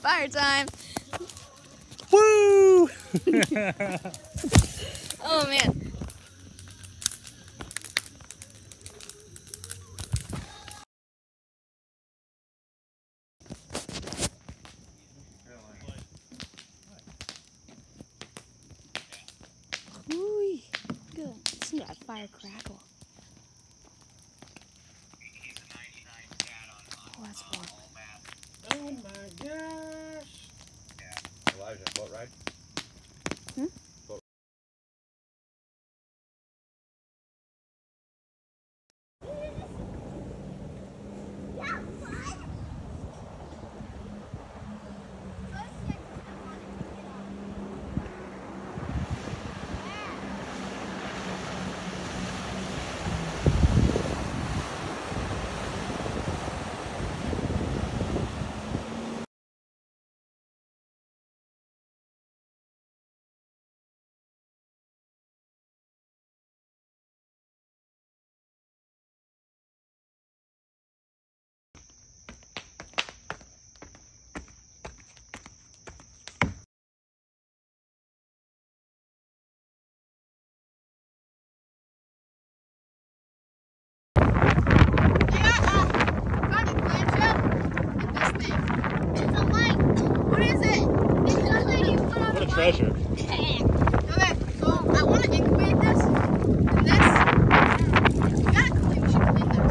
Fire time. Woo! Oh man. Ooh, good. Listen to that fire crackle. Oh, that's fun. Oh my gosh! Yeah. Elijah, boat ride? Hmm? Boat. What a treasure. Okay, so I want to incubate this, and this, we should clean this.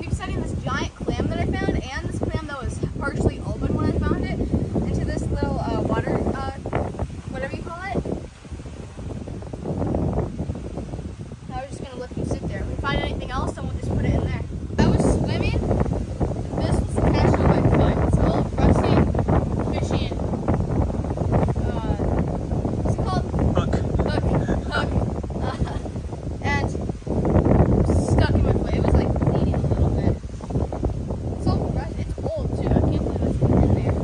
Keep setting this giant clam that I found, and this clam that was partially open when I found it, into this little water, whatever you call it. Now we're just gonna let them sit there. If we find anything else, then we'll just put it in there. I was swimming, and this was attached to my foot. It's a little rusty fishing, what's it called? Hook. And stuck in my foot. It was like bleeding a little bit. It's so rusty. It's old too. I can't believe it's in there.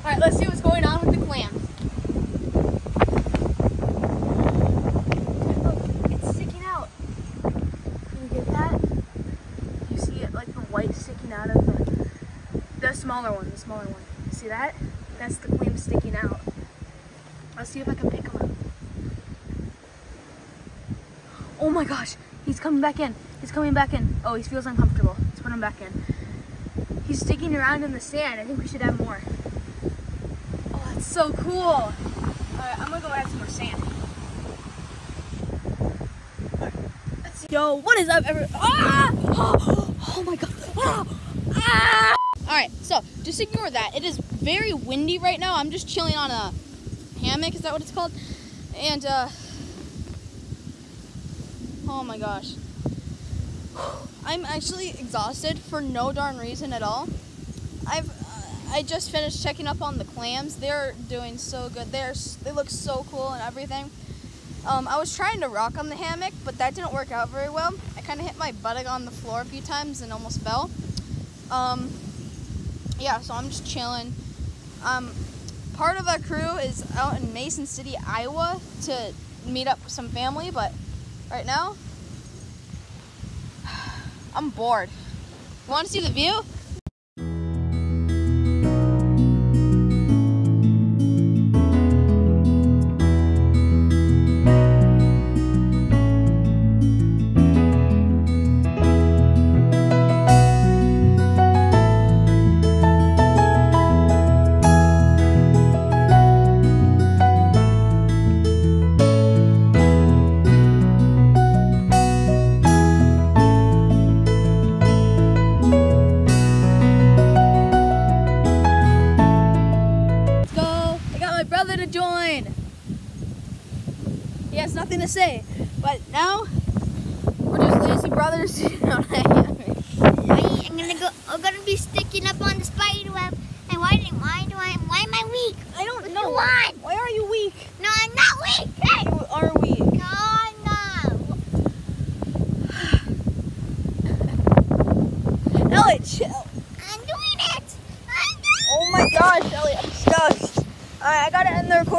Alright, let's see what's going on with the clams. Look, it's sticking out. Can you get that? You see it, like the white sticking out of the smaller one, You see that? That's the clam sticking out. Let's see if I can pick him up. Oh my gosh, he's coming back in. Oh, he feels uncomfortable. Let's put him back in. He's sticking around in the sand. I think we should have more. Oh, that's so cool. All right, I'm gonna go add some more sand. Let's see. Yo, what is up, everyone? Ah! Oh my god. Ah! All right, so just ignore that. It is very windy right now. I'm just chilling on a hammock. Is that what it's called? And oh my gosh. I'm actually exhausted for no darn reason at all. I just finished checking up on the clams. They're doing so good. They look so cool and everything. I was trying to rock on the hammock, but that didn't work out very well. I kind of hit my buttock on the floor a few times and almost fell. Yeah, so I'm just chilling. Part of our crew is out in Mason City, Iowa to meet up with some family, but right now, I'm bored. You want to see the view? To join. He has nothing to say, but now we're just lazy brothers. I'm gonna be sticking up on the spider web. And why am I weak? I don't What know. do you want? Why are you weak? No, I'm not weak. Hey! You are weak. No, I'm not. Elliot, chill.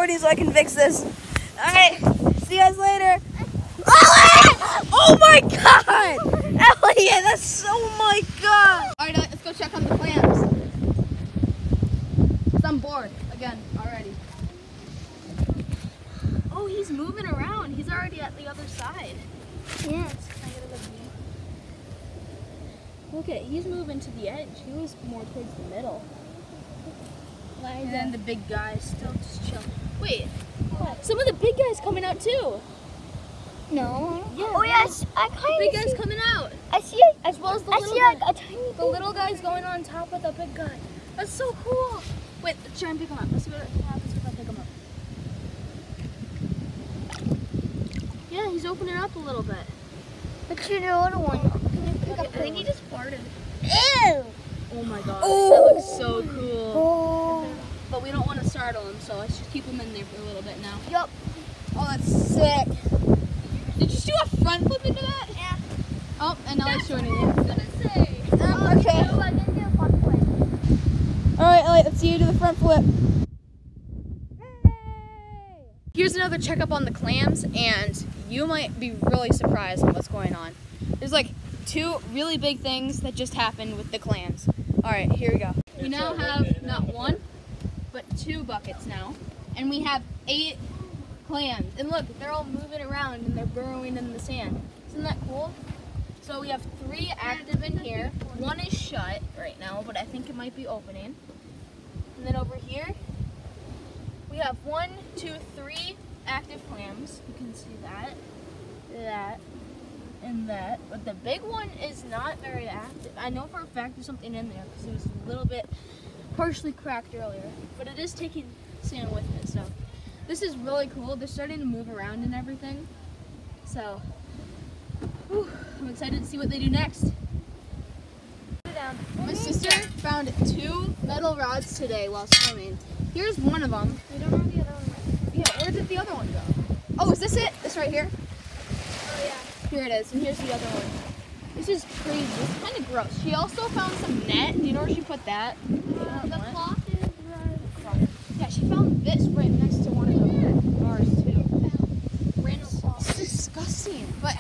recording so I can fix this. Alright, see you guys later. Oh my god! Elliot, that's so, oh my god! Alright, let's go check on the clams. Cause I'm bored again already. Oh, he's moving around. He's already at the other side. Yes. Look at, he's moving to the edge. He was more towards the middle. And then the big guys still just chill. Wait, some of the big guys coming out too. No. Yeah. Oh yes, I kind of Big guys coming out. I see it. As well as the I little see guy. like a tiny. The little guy's going on top with the big guy. That's so cool. Wait, let's try and pick him up. Let's see what happens if I pick him up. Yeah, he's opening up a little bit. Let's see the little one. I think he just farted. Ew. Oh my gosh, Oh. that looks so cool. Oh. But we don't want to startle him, so let's just keep him in there for a little bit now. Yup. Oh, that's sick. Did you just do a front flip into that? Yeah. Oh, and now it's joining you. I was gonna say. Okay. So I didn't do a front flip. Alright, Elliot, let's see you do the front flip. Here's another checkup on the clams, and you might be really surprised at what's going on. There's like 2 really big things that just happened with the clams. Alright, here we go. We now have not 1, but 2 buckets now, and we have 8 clams. And look, they're all moving around and they're burrowing in the sand. Isn't that cool? So we have 3 active in here. 1 is shut right now, but I think it might be opening. And then over here, we have 1, 2, 3 active clams. You can see that, and that. But the big one is not very active. I know for a fact there's something in there because it was a little bit partially cracked earlier. But it is taking sand with it, so this is really cool. They're starting to move around and everything. So I'm excited to see what they do next. My sister found 2 metal rods today while swimming. Here's one of them. We don't know the other one. Yeah, where did the other one go? Oh, is this it? This right here? Oh yeah. Here it is, and here's the other one. This is crazy. It's kind of gross. She also found some net. Do you know where she put that? The cloth is Yeah, she found this right next to one of the bars too. random cloth. It's disgusting. But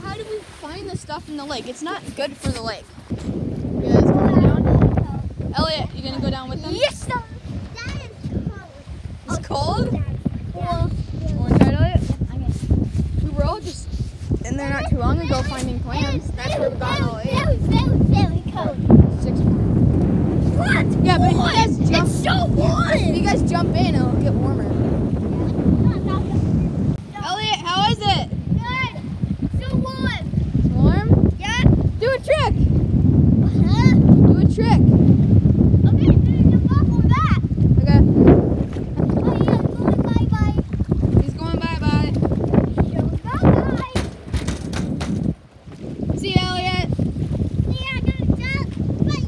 how did we find this stuff in the lake? It's not good for the lake. You guys going down? Elliot, you gonna go down with them? Yes, sir. That is cold. It's cold? Cold. You wanna try it, Elliot? We were all just in there not too long ago finding clams. That's where we got all 8. Very cold. 6. What? Yeah, but if you guys jump, It's so warm. if you guys jump in, it'll get warmer. Elliot, how is it? Good. So warm. It's warm? Yeah. Do a trick. Huh? Do a trick. Okay, jump off on that. Okay. Oh yeah, going bye-bye. He's going bye-bye. Bye-bye. See you, Elliot. Yeah, I'm gonna jump. Bye.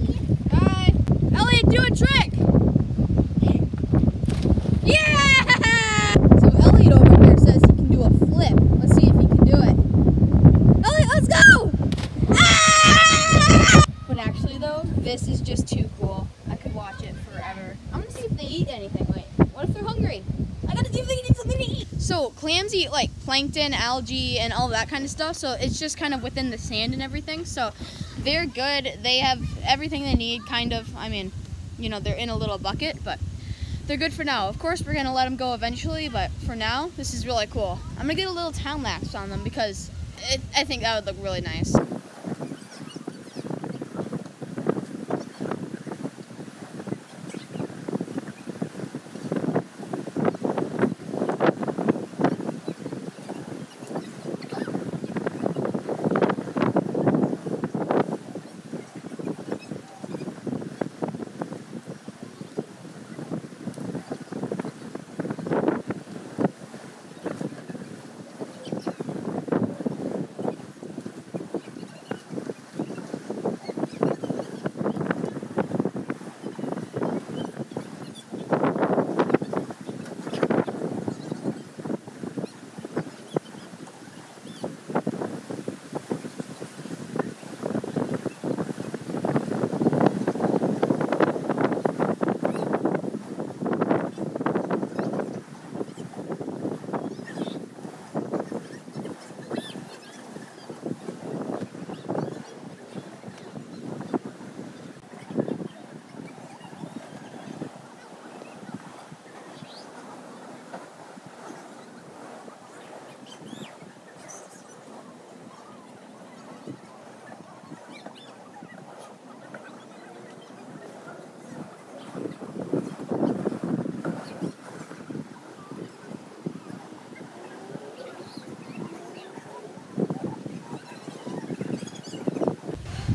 Bye. Elliot, do a trick. Yeah! So Elliot over here says he can do a flip. Let's see if he can do it. Elliot, let's go! Ah! But actually though, this is just too cool. I could watch it forever. I'm gonna see if they eat anything. Wait, what if they're hungry? I gotta see if they can eat something to eat. So clams eat like plankton, algae, and all that kind of stuff. So it's just kind of within the sand and everything. So they're good. They have everything they need, kind of. I mean, you know, they're in a little bucket, but they're good for now. Of course, we're gonna let them go eventually, but for now, this is really cool. I'm gonna get a little time lapse on them because I think that would look really nice.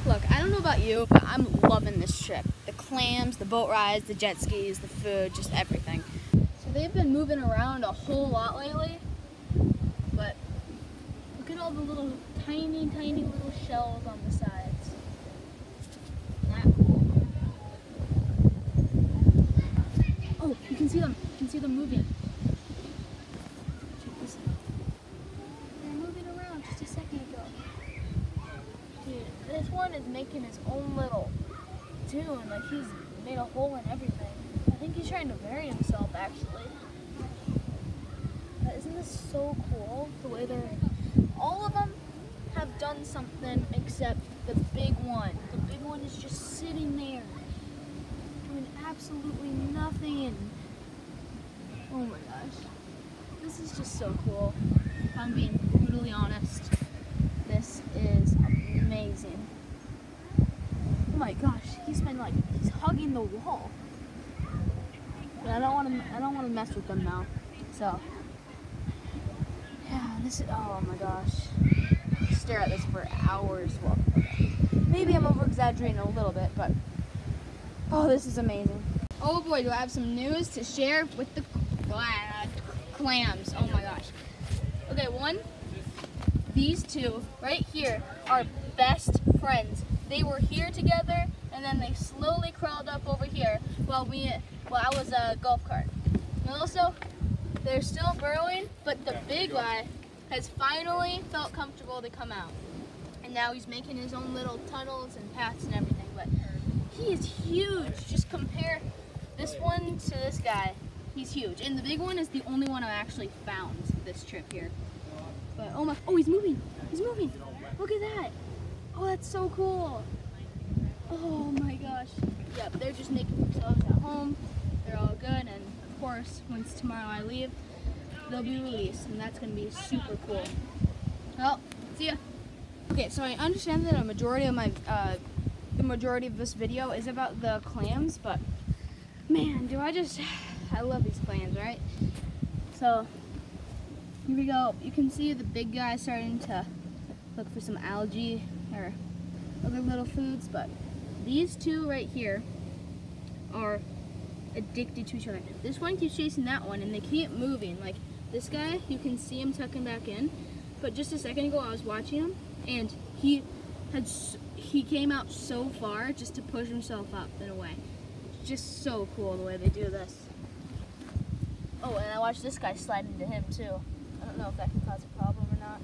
Look, I don't know about you, but I'm loving this trip. The clams, the boat rides, the jet skis, the food, just everything. So they've been moving around a whole lot lately, but look at all the little tiny little shells on the sides. Isn't that cool? Oh, you can see them. You can see them moving. Check this out. They're moving around just a second ago. Dude, this one is making his own little tune. Like, he's made a hole in everything. I think he's trying to bury himself, actually. But isn't this so cool? The way they're... All of them have done something except the big one. The big one is just sitting there, doing absolutely nothing. Oh my gosh. This is just so cool. If I'm being brutally honest, this is amazing. Oh my gosh, he's hugging the wall. But I don't want to mess with them now. So yeah, this is, oh my gosh. Stare at this for hours. Well, okay. Maybe I'm over exaggerating a little bit, but oh, this is amazing. Oh boy, do I have some news to share with the clams. Oh my gosh. Okay, these two right here are best friends. They were here together, and then they slowly crawled up over here while I was a golf cart. And also, they're still burrowing, but the big guy has finally felt comfortable to come out. And now he's making his own little tunnels and paths and everything, but he is huge. Just compare this one to this guy. He's huge. And the big one is the only one I actually found this trip here. But oh my, oh, he's moving. He's moving. Look at that. Oh, that's so cool. Oh my gosh. Yep, they're just making themselves at home. They're all good, and of course, once tomorrow I leave, they'll be released, and that's gonna be super cool. Well, see ya. Okay, so I understand that the majority of this video is about the clams, but man, I love these clams, right? So here we go. You can see the big guy starting to look for some algae or other little foods, but these two right here are addicted to each other. This one keeps chasing that one, and they keep moving. Like this guy, you can see him tucking back in, but just a second ago I was watching him, and he came out so far just to push himself up and away. Just so cool the way they do this. Oh, and I watched this guy slide into him too. I don't know if that can cause a problem or not.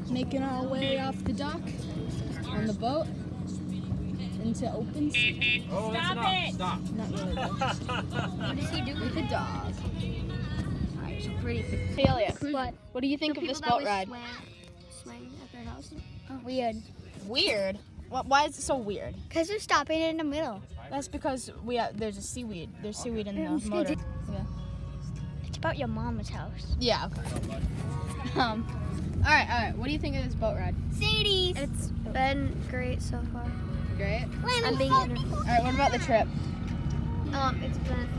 Making our way off the dock on the boat into open sea. Oh, that's enough. Stop. Not really though. What does he do with the dog? Alright, she's pretty big. Talia, what do you think of this boat ride? Swing at their house. Oh. Weird. Weird? Why is it so weird? Because they're stopping in the middle. That's because there's a seaweed. There's seaweed in the motor. Yeah. It's about your mama's house. Yeah, okay. Alright, what do you think of this boat ride? Sadie's. It's been great so far. Great. I'm being Alright, what about the trip? It's been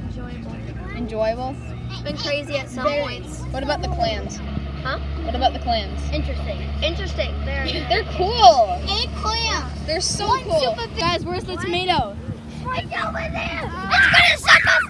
enjoyable. Enjoyable? It's been crazy at some points. What about the clams? Huh? What about the clams? Interesting. Interesting. They're cool. 8 clams. They're so cool. Guys, where's the tomato? Right over there. It's gonna suck us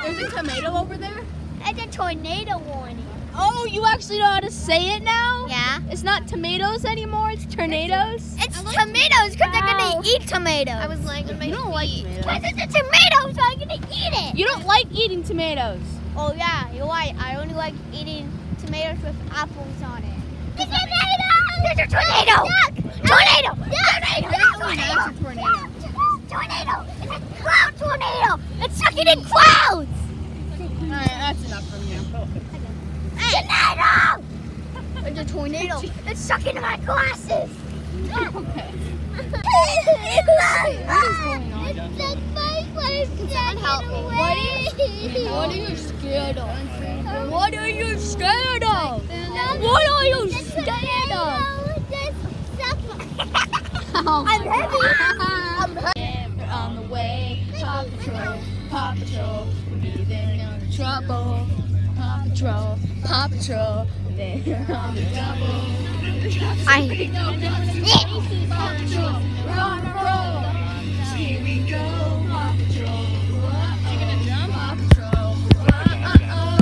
in. There's a tomato over there? It's a tornado warning. Oh, you actually know how to say it now? Yeah. It's not tomatoes anymore, it's tornadoes? It's tomatoes because they're gonna eat tomatoes. I was like, you don't like tomatoes. because it's a tomato, so I'm gonna eat it. You don't like eating tomatoes. Oh yeah, you're right. I only like eating tomatoes with apples on it. The tomato! There's a tornado! Tornado! Tornado! Tornado! It's a cloud tornado! It's sucking in clouds! Alright, that's enough from you. Tornado! It's a tornado. It's sucking in my glasses. Okay. What is going on? It's like my place. Can someone help me? What are you scared of? What are you scared of? What are you scared of? I'm heavy. I'm heavy. We're on the way. Paw Patrol, Paw Patrol. They're on the trouble. Paw Patrol, Paw Patrol. They're on the double. Paw Patrol, we're on a roll. Here we go, Paw Patrol. You gonna jump? Paw Patrol. Paw Patrol.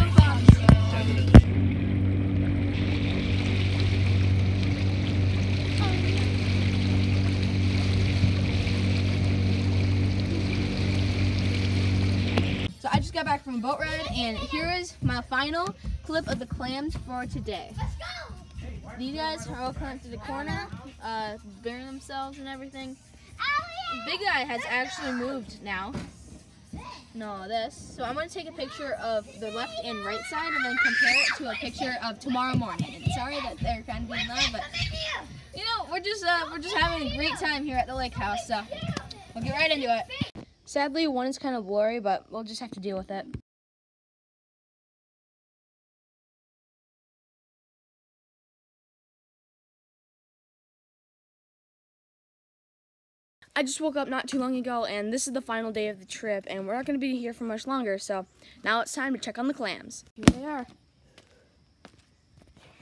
So I just got back from a boat ride, and here is my final clip of the clams for today. Let's go! These guys are all coming to the corner, burying themselves and everything. The big guy has actually moved now. No, this. So I'm going to take a picture of the left and right side and then compare it to a picture of tomorrow morning. And sorry that they're kind of being loud, but you know, we're just having a great time here at the lake house. So we'll get right into it. Sadly, one is kind of blurry, but we'll just have to deal with it. I just woke up not too long ago, and this is the final day of the trip, and we're not going to be here for much longer, so now it's time to check on the clams. Here they are.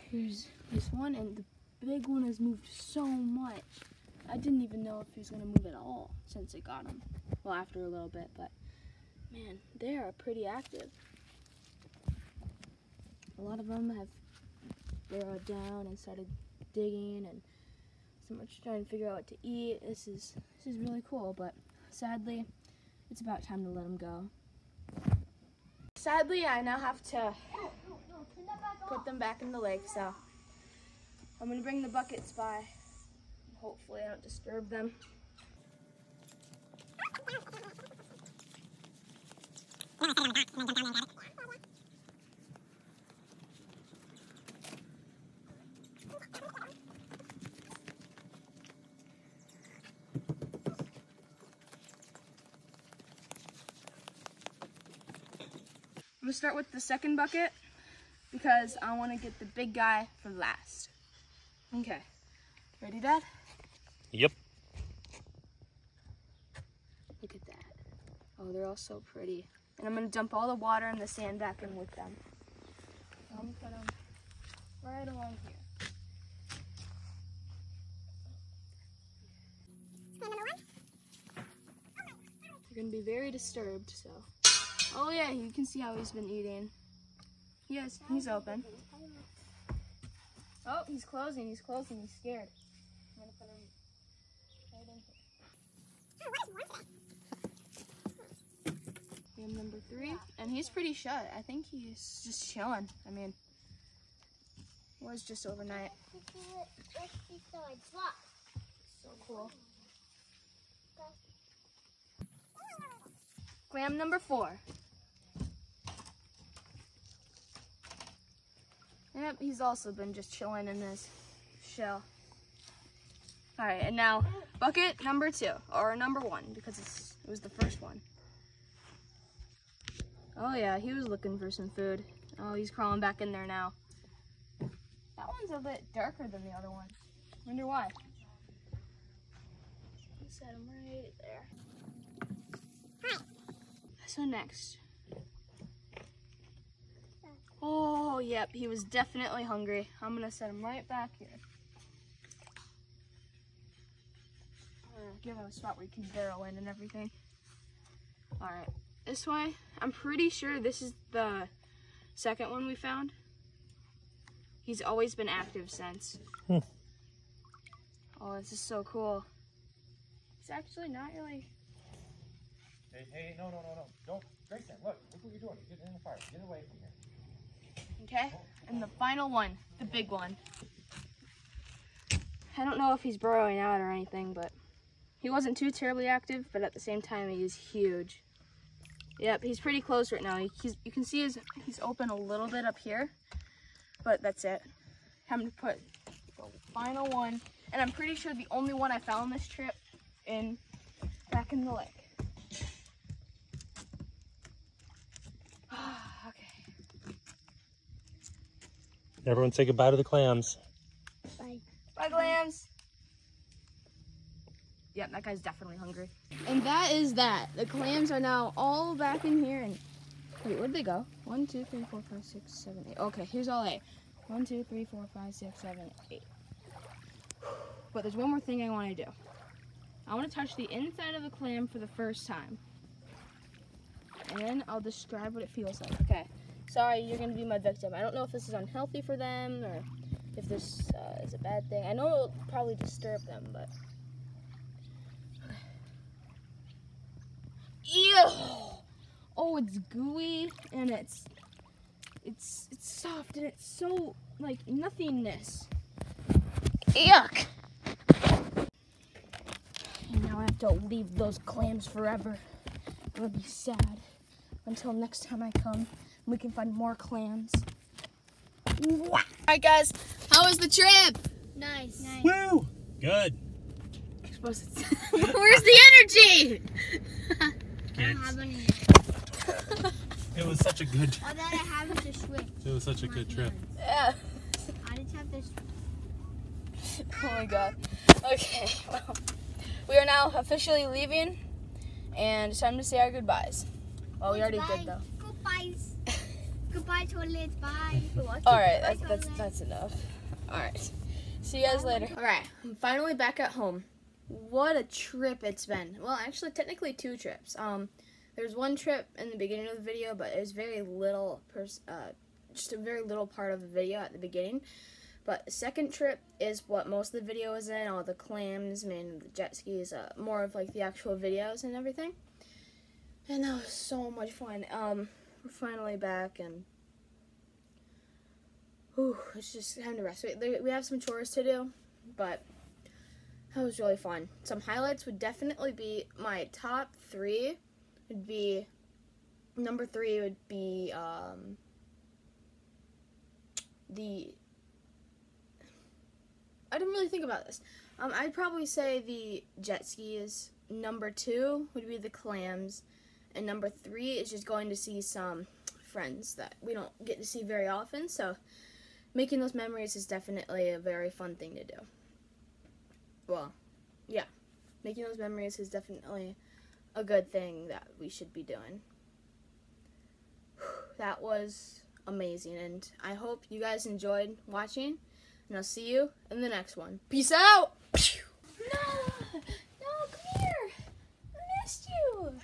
Here's this one, and the big one has moved so much. I didn't even know if he was going to move at all since I got him. Well, after a little bit, but man, they are pretty active. A lot of them have burrowed down and started digging, and so much trying to figure out what to eat. This is really cool, but sadly, it's about time to let them go. Sadly, I now have to put them back in the lake, so I'm gonna bring the buckets by. Hopefully, I don't disturb them. I'm gonna start with the second bucket because I want to get the big guy for last. Okay, ready, Dad? Yep. Look at that. Oh, they're all so pretty. And I'm gonna dump all the water and the sand back in with them. So I'm gonna put them right along here. They're gonna be very disturbed, so. Oh yeah, you can see how he's been eating. Yes, he's open. Oh, he's closing, he's scared. I'm gonna put him right in here. Clam number 3, and he's pretty shut. I think he's just chilling. I mean, it was just overnight. So cool. Clam number 4. Yep, he's also been just chilling in his shell. All right, and now bucket number 2, or number 1, because it was the first one. Oh yeah, he was looking for some food. Oh, he's crawling back in there now. That one's a bit darker than the other one. Wonder why. Set him right there. So next. Oh, yep, he was definitely hungry. I'm gonna set him right back here. Give him a spot where he can burrow in and everything. All right, this way. I'm pretty sure this is the second one we found. He's always been active since. Oh, this is so cool. He's actually not really. Hey, no. Don't, Grayson, look what you're doing. You're getting in the fire. Get away from here. Okay, and the final one, the big one. I don't know if he's burrowing out or anything, but he wasn't too terribly active, but at the same time, he is huge. Yep, he's pretty close right now. You can see he's open a little bit up here, but that's it. I'm gonna put the final one, and I'm pretty sure the only one I found this trip back in the lake. Everyone say goodbye to the clams. Bye. Bye, clams. Yep, that guy's definitely hungry. And that is that. The clams are now all back in here. And wait, where'd they go? 1, 2, 3, 4, 5, 6, 7, 8. Okay, here's all 8. 1, 2, 3, 4, 5, 6, 7, 8. But there's one more thing I want to do. I want to touch the inside of the clam for the first time. And then I'll describe what it feels like. Okay. Sorry, you're going to be my victim. I don't know if this is unhealthy for them or if this is a bad thing. I know it'll probably disturb them, but... Ew! Oh, it's gooey and it's soft and it's so like nothingness. Yuck! And now I have to leave those clams forever. I'm gonna be sad until next time I come. We can find more clams. Alright guys, how was the trip? Nice. Woo! Good. Where's the energy? It was such a good. Or that I haven't to switch. It was such a good trip. Yeah. I just have this. Oh my god. Okay, well, we are now officially leaving, and it's time to say our goodbyes. Well, we already did though. Goodbyes. Goodbye, toilets. Bye. Alright, that's enough. Alright. See you guys later. Alright, I'm finally back at home. What a trip it's been. Well, actually, technically 2 trips. There's one trip in the beginning of the video, but it was very little, just a very little part of the video at the beginning. But the second trip is what most of the video is in, all the clams, man, the jet skis, more of like the actual videos and everything. And that was so much fun. We're finally back, and whew, it's just time to rest. We have some chores to do, but that was really fun. Some highlights would definitely be my top 3. Would be number 3 would be I didn't really think about this. I'd probably say the jet skis. Number 2 would be the clams, and number 3 is just going to see some friends that we don't get to see very often. So making those memories is definitely a very fun thing to do. Well, yeah, making those memories is definitely a good thing that we should be doing. That was amazing, and I hope you guys enjoyed watching, and I'll see you in the next one. Peace out! No, come here! I missed you!